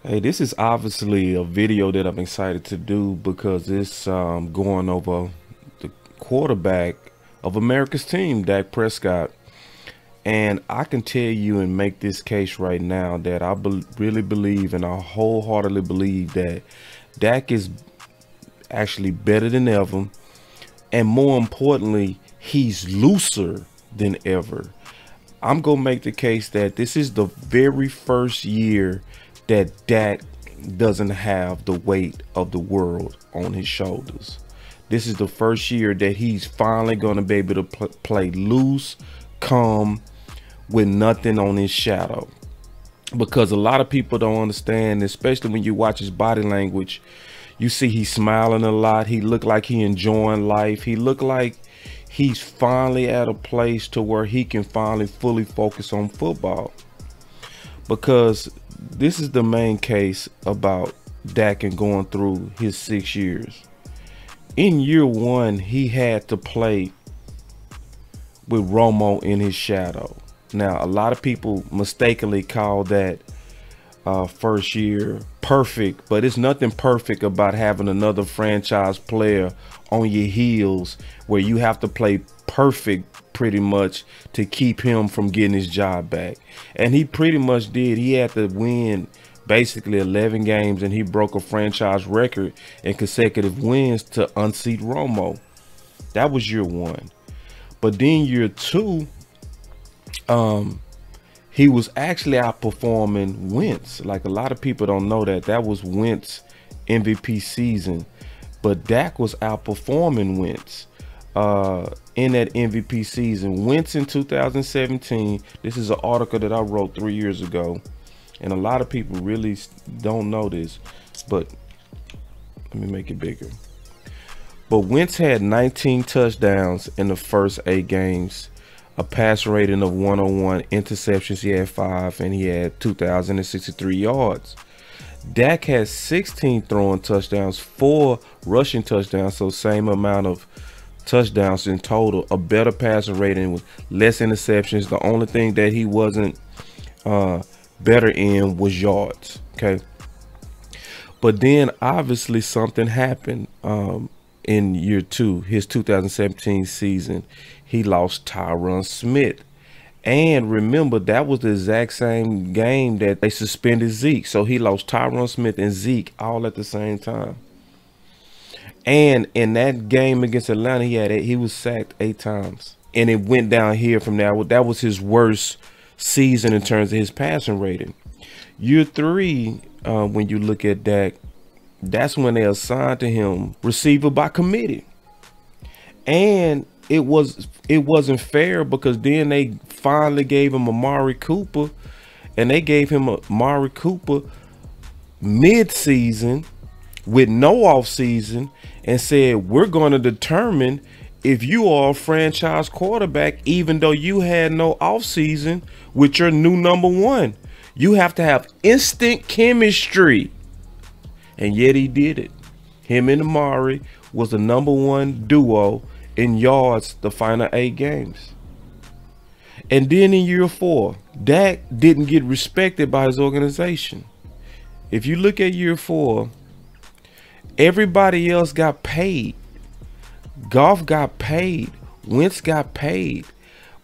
Hey, this is obviously a video that I'm excited to do because it's going over the quarterback of America's team, Dak Prescott. And I can tell you and make this case right now that really believe and I wholeheartedly believe that Dak is actually better than ever. And more importantly, he's looser than ever. I'm going to make the case that this is the very first year that Dak doesn't have the weight of the world on his shoulders. This is the first year that he's finally going to be able to play loose, calm, with nothing on his shadow. Because a lot of people don't understand, especially when you watch his body language, you see he's smiling a lot. He look like he enjoying life. He look like he's finally at a place to where he can finally fully focus on football. Because this is the main case about Dak and going through his 6 years. In year one, he had to play with Romo in his shadow. Now, a lot of people mistakenly call that first year perfect, but it's nothing perfect about having another franchise player on your heels where you have to play perfect pretty much to keep him from getting his job back. And he pretty much did. He had to win basically 11 games and he broke a franchise record in consecutive wins to unseat Romo. That was year one. But then year two, he was actually outperforming Wentz. Like, a lot of people don't know that was Wentz MVP season, but Dak was outperforming Wentz in that MVP season. Wentz in 2017, this is an article that I wrote 3 years ago, and a lot of people really don't know this, but let me make it bigger. But Wentz had 19 touchdowns in the first 8 games, a pass rating of 101, interceptions he had 5, and he had 2,063 yards. Dak has 16 throwing touchdowns, 4 rushing touchdowns, so same amount of touchdowns in total, a better passing rating with less interceptions. The only thing that he wasn't better in was yards. Okay, but then obviously something happened in year two, his 2017 season. He lost Tyron Smith. And remember, that was the exact same game that they suspended Zeke. So he lost Tyron Smith and Zeke all at the same time. And in that game against Atlanta, he was sacked 8 times. And it went down here from there. That was his worst season in terms of his passing rating. Year three, when you look at Dak, that's when they assigned to him receiver by committee. And it wasn't fair because then they finally gave him Amari Cooper, and they gave him Amari Cooper mid-season with no off-season and said, we're going to determine if you are a franchise quarterback even though you had no off-season with your new number one. You have to have instant chemistry. And yet he did it. Him and Amari was the number one duo in yards the final 8 games. And then in year 4, Dak didn't get respected by his organization. If you look at year 4, everybody else got paid. Goff got paid. Wentz got paid.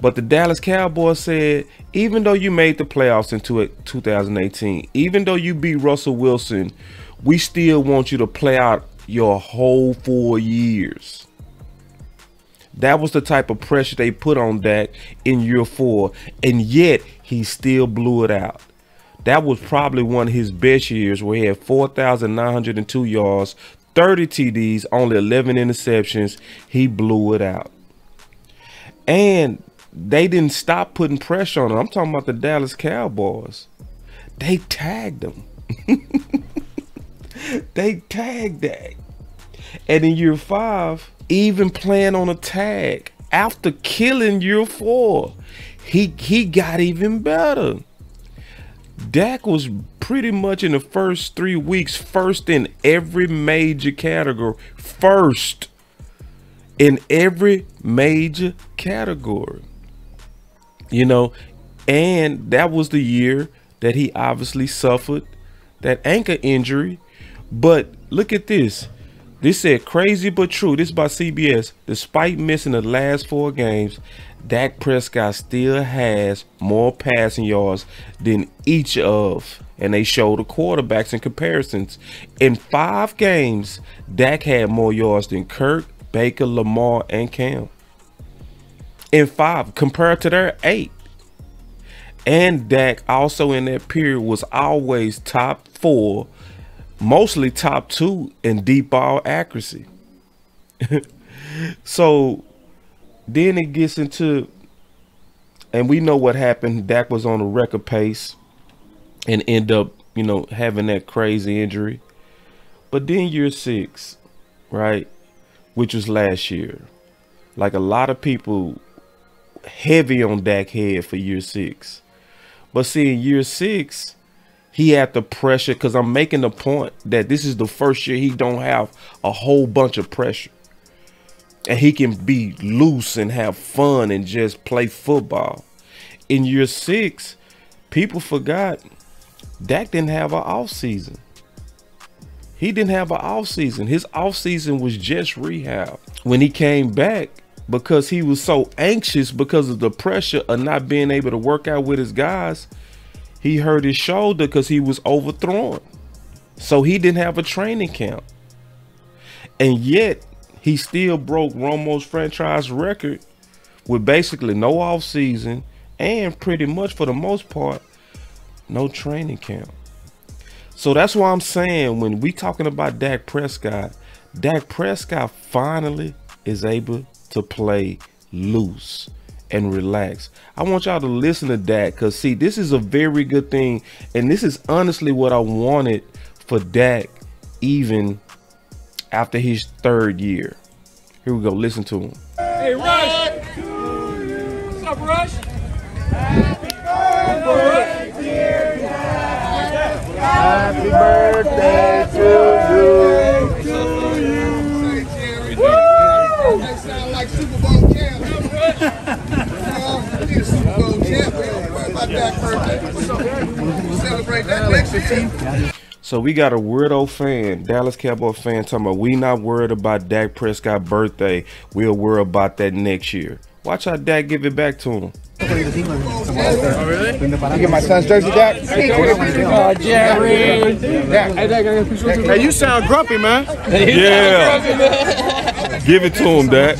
But the Dallas Cowboys said, even though you made the playoffs in 2018, even though you beat Russell Wilson, we still want you to play out your whole 4 years. That was the type of pressure they put on Dak in year 4, and yet he still blew it out. That was probably one of his best years where he had 4,902 yards, 30 TDs, only 11 interceptions. He blew it out. And they didn't stop putting pressure on him. I'm talking about the Dallas Cowboys. They tagged him. They tagged Dak. And in year 5, even playing on a tag after killing year 4, he got even better. Dak was pretty much in the first 3 weeks first in every major category. First in every major category. You know, and that was the year that he obviously suffered that ankle injury. But look at this. This said crazy but true. This is by CBS. Despite missing the last 4 games, Dak Prescott still has more passing yards than each of, and they show the quarterbacks in comparisons. In 5 games, Dak had more yards than Kirk, Baker, Lamar, and Cam. In 5, compared to their 8. And Dak also in that period was always top 4, mostly top 2 in deep ball accuracy. So then it gets into, and we know what happened. Dak was on a record pace and end up, you know, having that crazy injury. But then year 6, right, which was last year, like a lot of people heavy on Dak head for year 6. But see, in year 6, he had the pressure, because I'm making the point that this is the first year he don't have a whole bunch of pressure. And he can be loose and have fun and just play football. In year 6, people forgot Dak didn't have an off season. He didn't have an off season. His off season was just rehab. When he came back, because he was so anxious because of the pressure of not being able to work out with his guys, he hurt his shoulder because he was overthrown. So he didn't have a training camp. And yet he still broke Romo's franchise record with basically no off season and pretty much for the most part no training camp. So that's why I'm saying, when we talking about Dak Prescott finally is able to play loose and relax. I want y'all to listen to Dak, because see, this is a very good thing, and this is honestly what I wanted for Dak even after his 3rd year. Here we go, listen to him. Hey Rush! What's up, Rush? Happy birthday to you. That sound like Super Bowl champ, huh, Rush? Super Bowl champ. What about that birthday? Celebrate that next year. So we got a weirdo fan, Dallas Cowboy fan, talking about we not worried about Dak Prescott's birthday. We'll worry about that next year. Watch how Dak give it back to him. Oh, really? You get my son's jersey, Dak? Oh, Jerry. Hey, you sound grumpy, man. Yeah. Give it to him, Dak.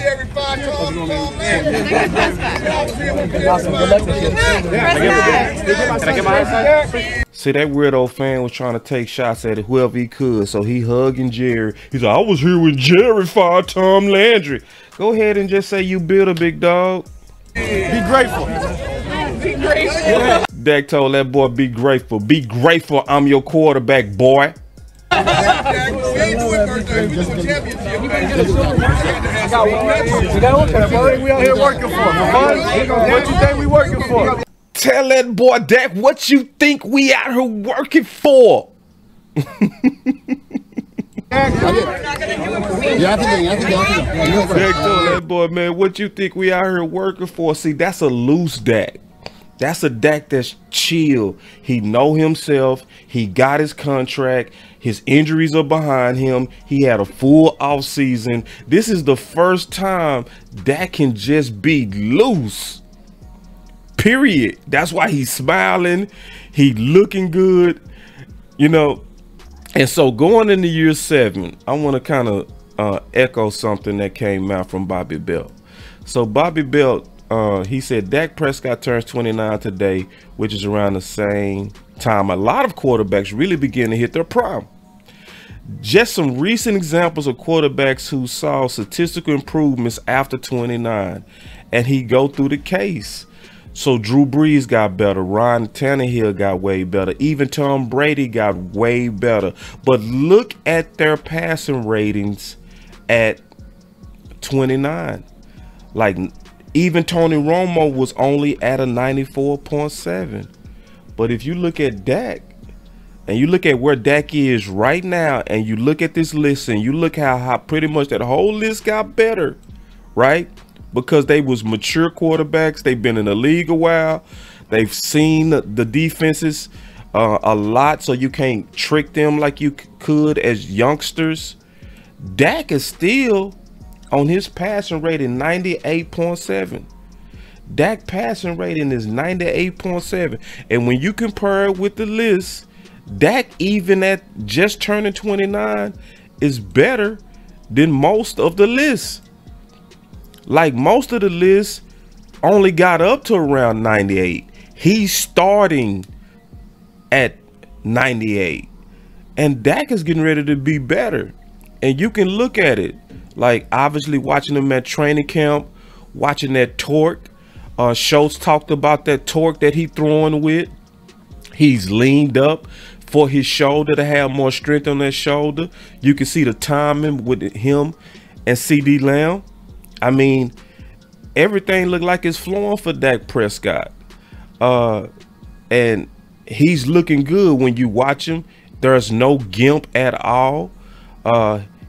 See, that weirdo fan was trying to take shots at whoever he could, so he hugging Jerry. He's like, I was here when Jerry fired Tom Landry. Go ahead and just say you built a big dog. Be grateful. Be grateful. Dak told that boy, be grateful. Be grateful I'm your quarterback, boy. We out here working for. What you think we working for? Tell that boy, Dak, what you think we out here working for? Dak told that boy, man, what you think we out here working for? See, that's a loose Dak. That's a Dak that's chill. He know himself. He got his contract. His injuries are behind him. He had a full off season. This is the first time Dak can just be loose. Period. That's why he's smiling. He looking good, you know. And so going into year 7, I want to kind of echo something that came out from Bobby Belt. So Bobby Belt, he said Dak Prescott turns 29 today, which is around the same time a lot of quarterbacks really begin to hit their prime. Just some recent examples of quarterbacks who saw statistical improvements after 29, and he go through the case. So Drew Brees got better, Ryan Tannehill got way better, even Tom Brady got way better. But look at their passing ratings at 29. Like, even Tony Romo was only at a 94.7. But if you look at Dak, and you look at where Dak is right now, and you look at this list, and you look how pretty much that whole list got better, right? Because they was mature quarterbacks. They've been in the league a while. They've seen the defenses a lot, so you can't trick them like you could as youngsters. Dak is still on his passing rating 98.7. Dak passing rating is 98.7, and when you compare it with the list, Dak, even at just turning 29, is better than most of the lists. Like, most of the lists only got up to around 98. He's starting at 98, and Dak is getting ready to be better. And you can look at it, like, obviously watching him at training camp, watching that torque. Schultz talked about that torque that he throwing with. He's leaned up for his shoulder to have more strength on that shoulder. You can see the timing with him and CD Lamb. I mean, everything looked like it's flowing for Dak Prescott. And he's looking good when you watch him. There's no gimp at all.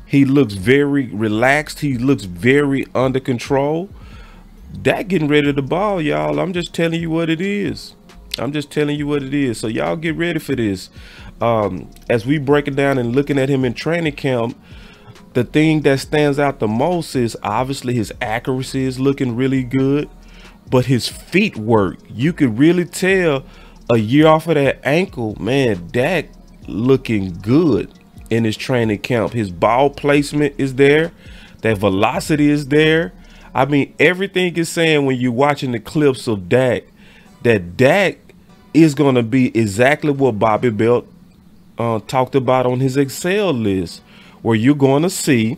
He looks very relaxed. He looks very under control. Dak getting ready to ball, y'all. I'm just telling you what it is. I'm just telling you what it is. So y'all get ready for this. As we break it down and looking at him in training camp, the thing that stands out the most is obviously his accuracy is looking really good, but his feet work. You could really tell a year off of that ankle, man, Dak looking good in his training camp. His ball placement is there. That velocity is there. I mean, everything is saying when you're watching the clips of Dak, that Dak is going to be exactly what Bobby Belt talked about on his Excel list, where you're going to see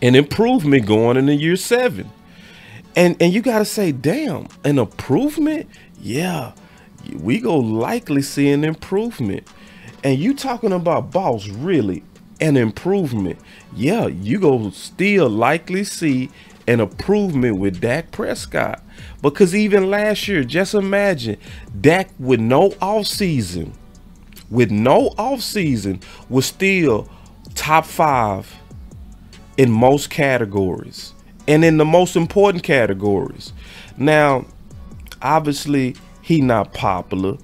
an improvement going into year 7. And you got to say, damn, an improvement? Yeah, we go likely see an improvement. And you talking about, boss, really an improvement? Yeah, you go still likely see an improvement with Dak Prescott, because even last year, just imagine Dak with no offseason, was still top 5 in most categories and in the most important categories. Now, obviously, he not popular.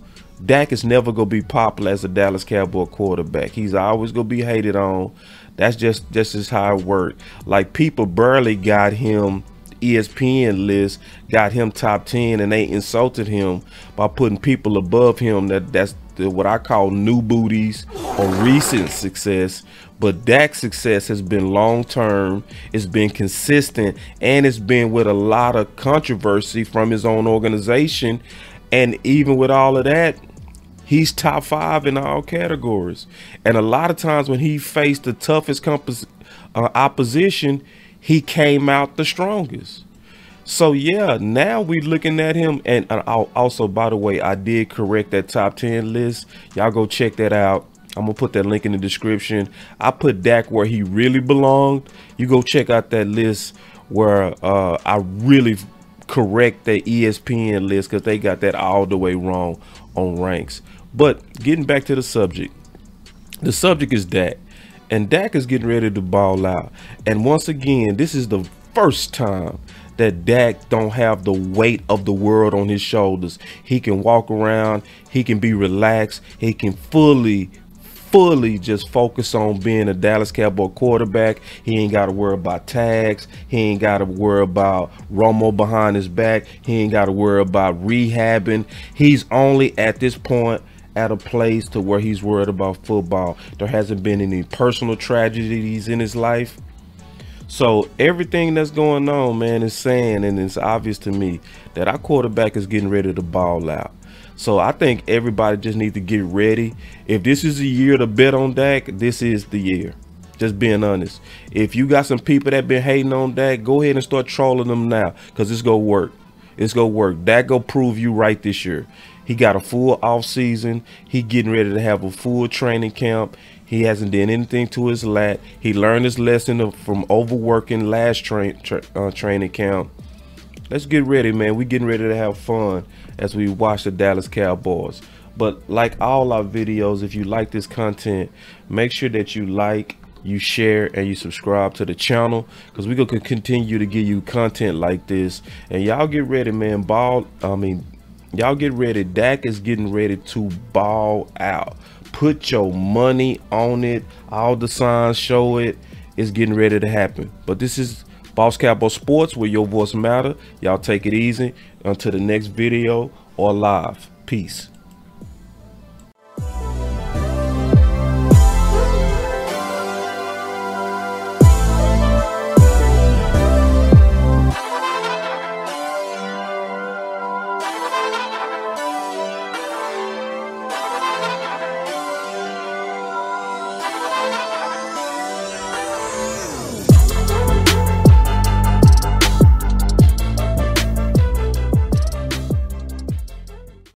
Dak is never gonna be popular as a Dallas Cowboy quarterback. He's always gonna be hated on. That's just how it worked. Like, people barely got him ESPN list, got him top 10, and they insulted him by putting people above him. That's what I call new booties or recent success. But Dak's success has been long term, it's been consistent, and it's been with a lot of controversy from his own organization. And even with all of that, he's top 5 in all categories. And a lot of times when he faced the toughest opposition, he came out the strongest. So yeah, now we're looking at him. And also, by the way, I did correct that top 10 list. Y'all go check that out. I'm gonna put that link in the description. I put Dak where he really belonged. You go check out that list where I really correct the ESPN list, because they got that all the way wrong on ranks. But getting back to the subject is Dak, and Dak is getting ready to ball out. And once again, this is the first time that Dak don't have the weight of the world on his shoulders. He can walk around, he can be relaxed, he can fully just focus on being a Dallas Cowboy quarterback. He ain't got to worry about tags. He ain't got to worry about Romo behind his back. He ain't got to worry about rehabbing. He's only at this point at a place to where he's worried about football. There hasn't been any personal tragedies in his life. So everything that's going on, man, is saying, and it's obvious to me, that our quarterback is getting ready to ball out. So I think everybody just needs to get ready. If this is a year to bet on Dak, this is the year. Just being honest. If you got some people that been hating on Dak, go ahead and start trolling them now, because it's going to work. It's going to work. Dak going to prove you right this year. He got a full off season. He getting ready to have a full training camp. He hasn't done anything to his lat. He learned his lesson from overworking last training camp. Let's get ready, man. We getting ready to have fun as we watch the Dallas Cowboys. But like all our videos, if you like this content, make sure that you like, you share, and you subscribe to the channel, because we're going to continue to give you content like this. And y'all get ready, man. Y'all get ready. Dak is getting ready to ball out. Put your money on it. All the signs show it. It's getting ready to happen. But this is Boss Cowboy Sports, where your voice matter. Y'all take it easy until the next video or live. Peace.